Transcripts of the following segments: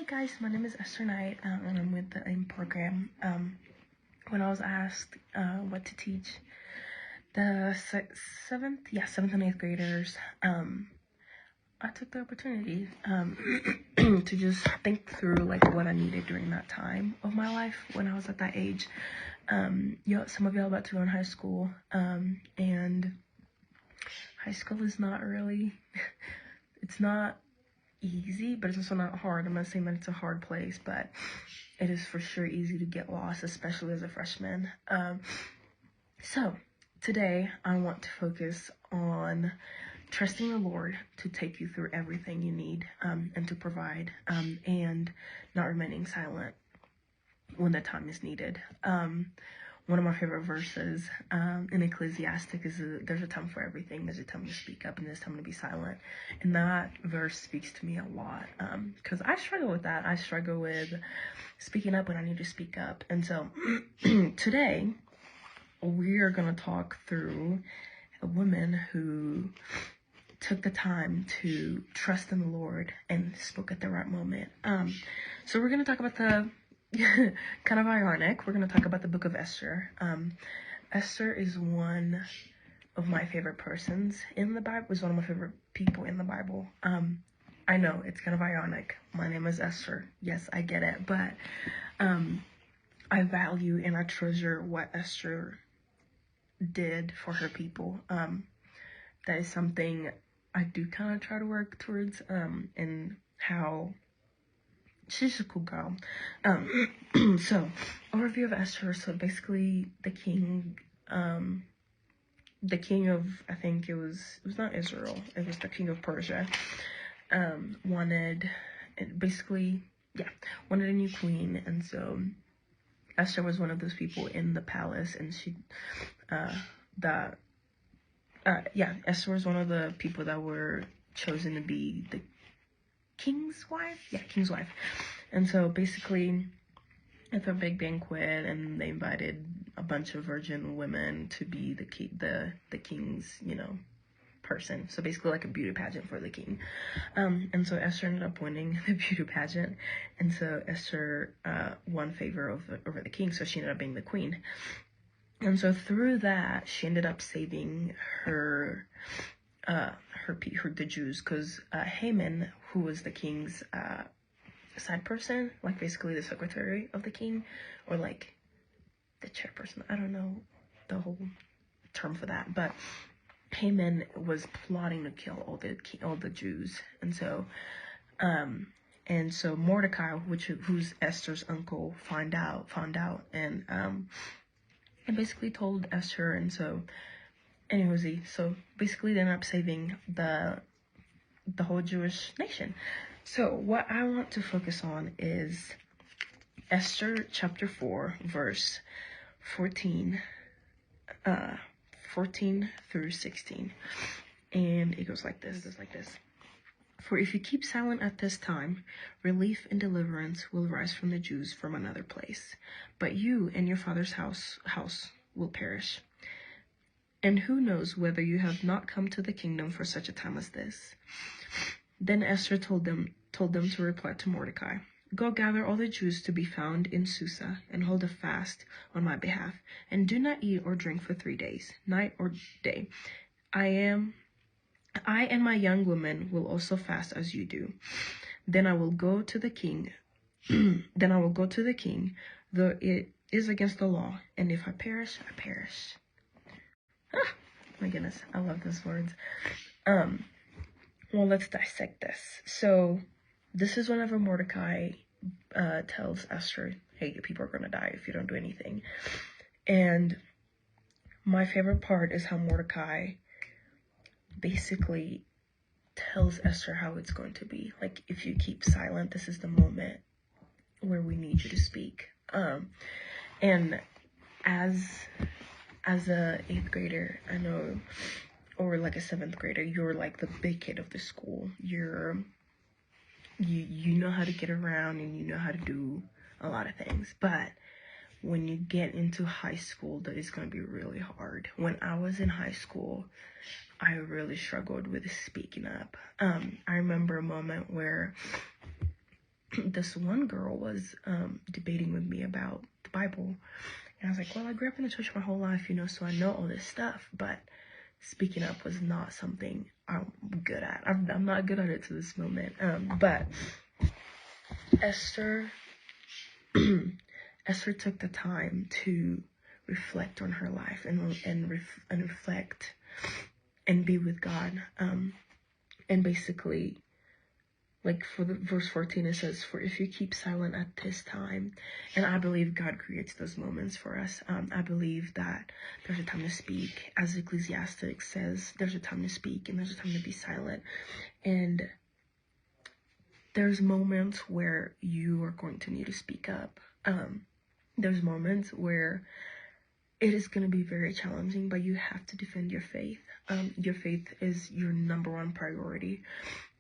guys, my name is Esther Knight, and I'm with the AIM program. When I was asked what to teach the seventh and eighth graders, I took the opportunity to just think through like what I needed during that time of my life when I was at that age. Some of y'all about to go in high school, and high school is not really, it's not easy, but it's also not hard. I'm not saying that it's a hard place, but it is for sure easy to get lost, especially as a freshman. So today I want to focus on trusting the Lord to take you through everything you need, and to provide, and not remaining silent when the time is needed. One of my favorite verses in Ecclesiastic is there's a time for everything. There's a time to speak up and there's a time to be silent. And that verse speaks to me a lot, because I struggle with that. I struggle with speaking up when I need to speak up. And so today we are going to talk through a woman who took the time to trust in the Lord and spoke at the right moment. So we're going to talk about the kind of ironic. We're going to talk about the book of Esther. Esther is one of my favorite persons in the Bible, is one of my favorite people in the Bible. I know it's kind of ironic. My name is Esther. Yes, I get it. But I value and I treasure what Esther did for her people. That is something I do kind of try to work towards, and how she's a cool girl. So overview of Esther. So basically the king of, I think it was not Israel, it was the king of Persia, wanted a new queen. And so Esther was one of those people in the palace, and Esther was one of the people that were chosen to be the king's wife. King's wife. And so basically at their big banquet, and they invited a bunch of virgin women to be the king's, person. So basically like a beauty pageant for the king. And so Esther ended up winning the beauty pageant. And so Esther won favor over the king. So she ended up being the queen. And so through that, she ended up saving the Jews, because Haman, who was the king's side person, like basically the secretary of the king, or like the chairperson, I don't know the whole term for that, but Haman was plotting to kill all the Jews. And so Mordecai, who's Esther's uncle, found out and basically told Esther. And so so basically they ended up saving the whole Jewish nation. So what I want to focus on is Esther chapter 4, verse 14 through 16. And it goes like this. For if you keep silent at this time, relief and deliverance will rise from the Jews from another place. But you and your father's house will perish. And who knows whether you have not come to the kingdom for such a time as this? Then Esther told them to reply to Mordecai, go gather all the Jews to be found in Susa, and hold a fast on my behalf, and do not eat or drink for 3 days, night or day. I and my young women will also fast as you do. Then I will go to the king. Though it is against the law, and if I perish, I perish. My goodness, I love those words. Well, let's dissect this. So this is whenever Mordecai tells Esther, hey, your people are going to die if you don't do anything. And my favorite part is how Mordecai basically tells Esther how it's going to be. Like, if you keep silent, this is the moment where we need you to speak. And as a 8th grader, I know, or like a 7th grader, you're like the big kid of the school. You know how to get around, and you know how to do a lot of things. But when you get into high school, that is going to be really hard. When I was in high school, I really struggled with speaking up. I remember a moment where this one girl was debating with me about the Bible. And I was like, well, I grew up in the church my whole life, so I know all this stuff, but speaking up was not something I'm good at. I'm not good at it to this moment. But Esther took the time to reflect on her life and reflect and be with God. And basically, like for the verse 14, it says, "For if you keep silent at this time," and I believe God creates those moments for us. I believe that there's a time to speak. As Ecclesiastes says, there's a time to speak and there's a time to be silent. And there's moments where you are going to need to speak up. There's moments where it is going to be very challenging, but you have to defend your faith. Your faith is your number one priority.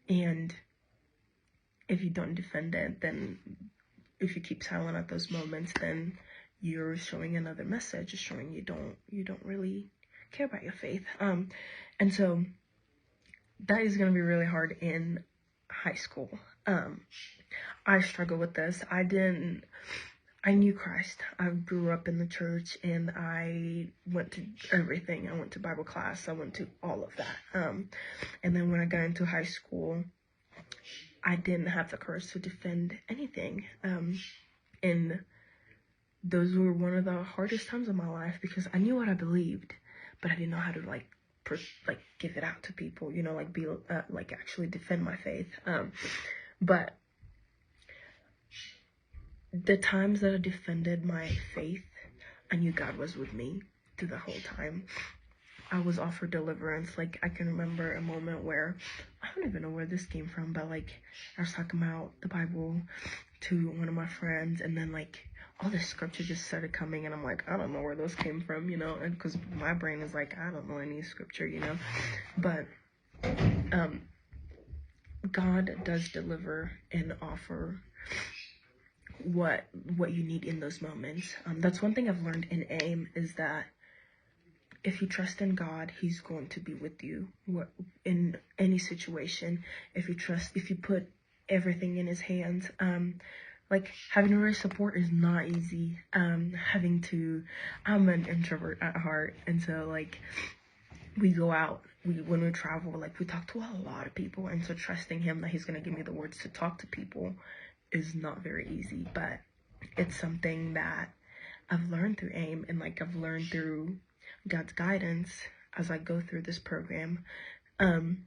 And if you don't defend it, then if you keep silent at those moments, then you're showing another message, showing you don't really care about your faith. And so that is going to be really hard in high school. I struggle with this. I knew Christ. I grew up in the church and I went to everything. I went to Bible class. I went to all of that. And then when I got into high school, I didn't have the courage to defend anything. And those were one of the hardest times of my life because I knew what I believed, but I didn't know how to give it out to people, actually defend my faith. But the times that I defended my faith, I knew God was with me through the whole time. I was offered deliverance. Like, I can remember a moment where, I don't even know where this came from, but, I was talking about the Bible to one of my friends, and then, all this scripture just started coming, and I'm like, I don't know where those came from, and because my brain is like, I don't know any scripture, but, God does deliver and offer what you need in those moments. That's one thing I've learned in AIM, is that if you trust in God, He's going to be with you in any situation. If you put everything in His hands, having to raise support is not easy. I'm an introvert at heart, and so we go out, when we travel, we talk to a lot of people, and so trusting Him that He's gonna give me the words to talk to people is not very easy, but it's something that I've learned through AIM, and I've learned through God's guidance as I go through this program. I'm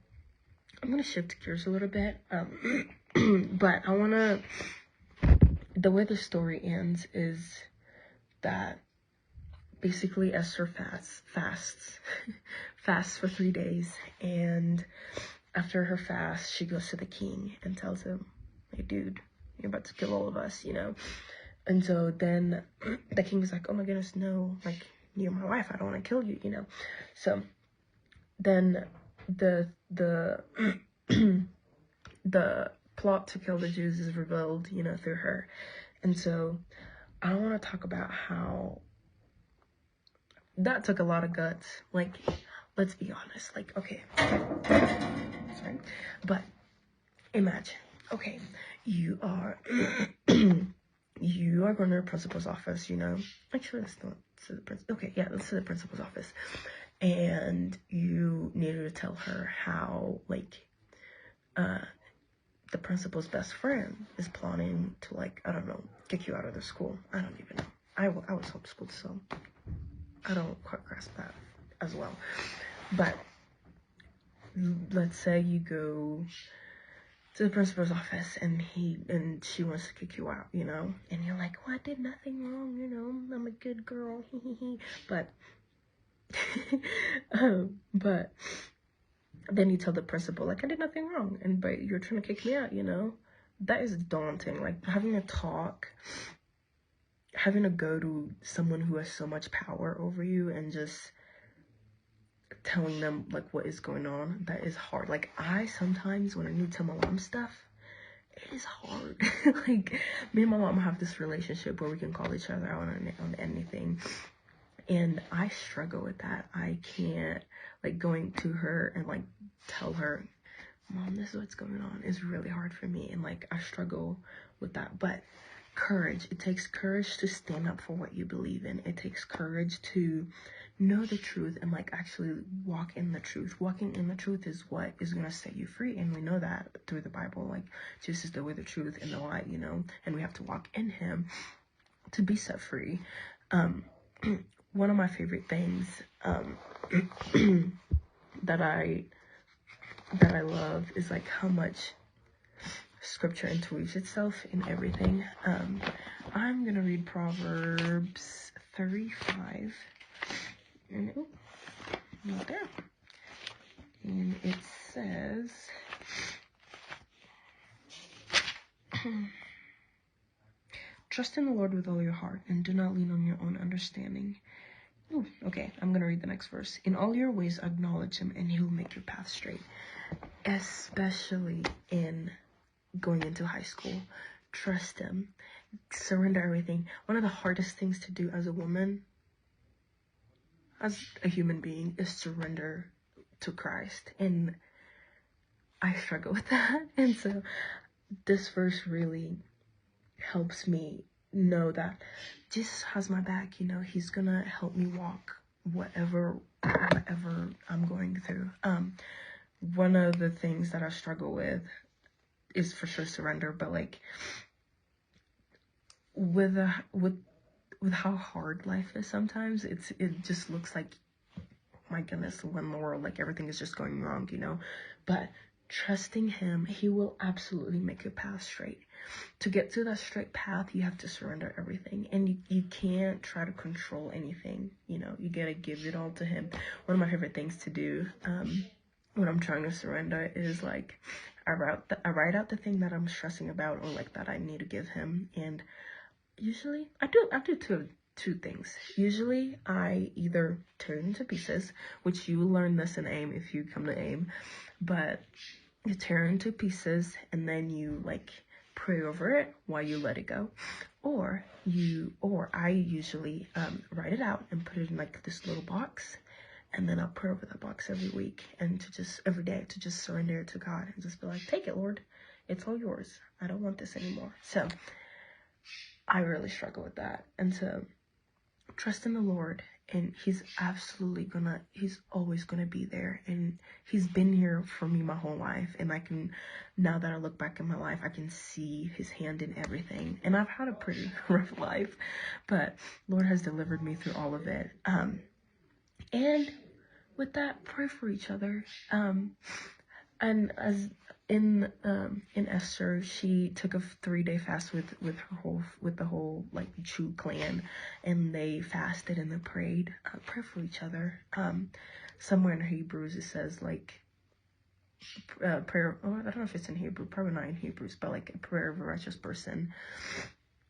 gonna shift gears a little bit, but the way the story ends is that basically Esther fasts for 3 days, and after her fast, she goes to the king and tells him, "Hey, dude, you're about to kill all of us, And so then the king was like, "Oh my goodness, no, you're my wife, I don't want to kill you, So then the the plot to kill the Jews is revealed, through her. And so I want to talk about how that took a lot of guts. Let's be honest. Okay. Sorry. But imagine, okay, you are you are going to the principal's office, Actually, let's not to the principal. Okay, yeah, let's to the principal's office. And you needed to tell her how, the principal's best friend is plotting to, I don't know, kick you out of the school. I don't even know. I was homeschooled, so I don't quite grasp that as well. But let's say you go to the principal's office and she wants to kick you out, and you're like, well, I did nothing wrong, I'm a good girl, but but then you tell the principal, I did nothing wrong, but you're trying to kick me out, that is daunting. Having to go to someone who has so much power over you and just telling them what is going on, that is hard. I sometimes, when I need to tell my mom stuff, it is hard. Me and my mom have this relationship where we can call each other out on anything, and I struggle with that. I can't going to her and tell her Mom, this is what's going on, is really hard for me. And like, I struggle with that. But courage, it takes courage to stand up for what you believe in. It takes courage to know the truth and like actually walk in the truth. Walking in the truth is what is going to set you free. And we know that through the Bible. Like, Jesus is the way, the truth, and the light, you know, and we have to walk in him to be set free. One of my favorite things that I love is like how much scripture interweaves itself in everything. I'm gonna read Proverbs 35, and not there. And it says, trust in the Lord with all your heart and do not lean on your own understanding. Ooh, okay, I'm gonna read the next verse. In all your ways acknowledge him and he will make your path straight. Especially in going into high school, trust him, surrender everything. One of the hardest things to do as a woman, as a human being, is surrender to Christ, and I struggle with that. And so this verse really helps me know that Jesus has my back. You know, he's gonna help me walk whatever I'm going through. One of the things that I struggle with is for sure surrender, but like with how hard life is sometimes, it just looks like, my goodness, when in the world, like everything is just going wrong, you know. But trusting him, he will absolutely make your path straight. To get to that straight path, you have to surrender everything, and you can't try to control anything, you know. You gotta give it all to him. One of my favorite things to do when I'm trying to surrender is like I write out the thing that I'm stressing about, or like that I need to give him. And usually I do two things. Usually I either tear it into pieces, which you learn this in AIM if you come to AIM, but you tear it into pieces and then you like pray over it while you let it go. Or I usually write it out and put it in like this little box, and then I'll pray over that box every week, and every day to just surrender it to God and just be like, take it, Lord, it's all yours. I don't want this anymore. So I really struggle with that. And so trust in the Lord, and he's always gonna be there. And he's been here for me my whole life. And now that I look back in my life, I can see his hand in everything. And I've had a pretty rough life, but Lord has delivered me through all of it. And with that, pray for each other. And as in Esther, she took a 3-day fast with the whole like Jew clan, and they fasted and they prayed. Pray for each other. Somewhere in Hebrews it says like prayer. Oh, I don't know if it's in Hebrew. Probably not in Hebrews, but like a prayer of a righteous person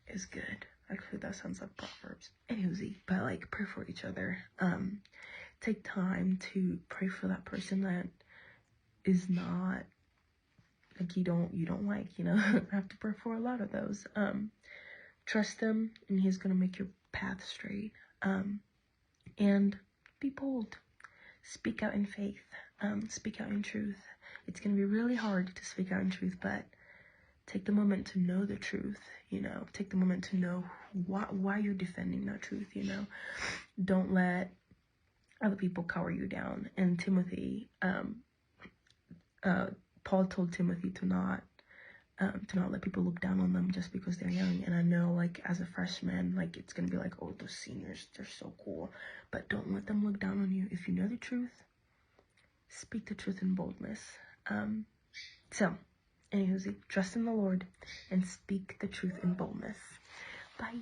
is good. Actually, that sounds like Proverbs. Anyway, but like pray for each other. Take time to pray for that person that is not like you don't like, you know. I have to pray for a lot of those. Trust him, and he's gonna make your path straight. And be bold. Speak out in faith. Speak out in truth. It's gonna be really hard to speak out in truth, but take the moment to know the truth, you know. Take the moment to know why you're defending that truth, you know. Don't let other people cower you down. And Timothy, Paul told Timothy to not let people look down on them just because they're young. And I know, like, as a freshman, like, it's gonna be like, oh, those seniors, they're so cool. But don't let them look down on you. If you know the truth, speak the truth in boldness. So, anywho, trust in the Lord and speak the truth in boldness. Bye.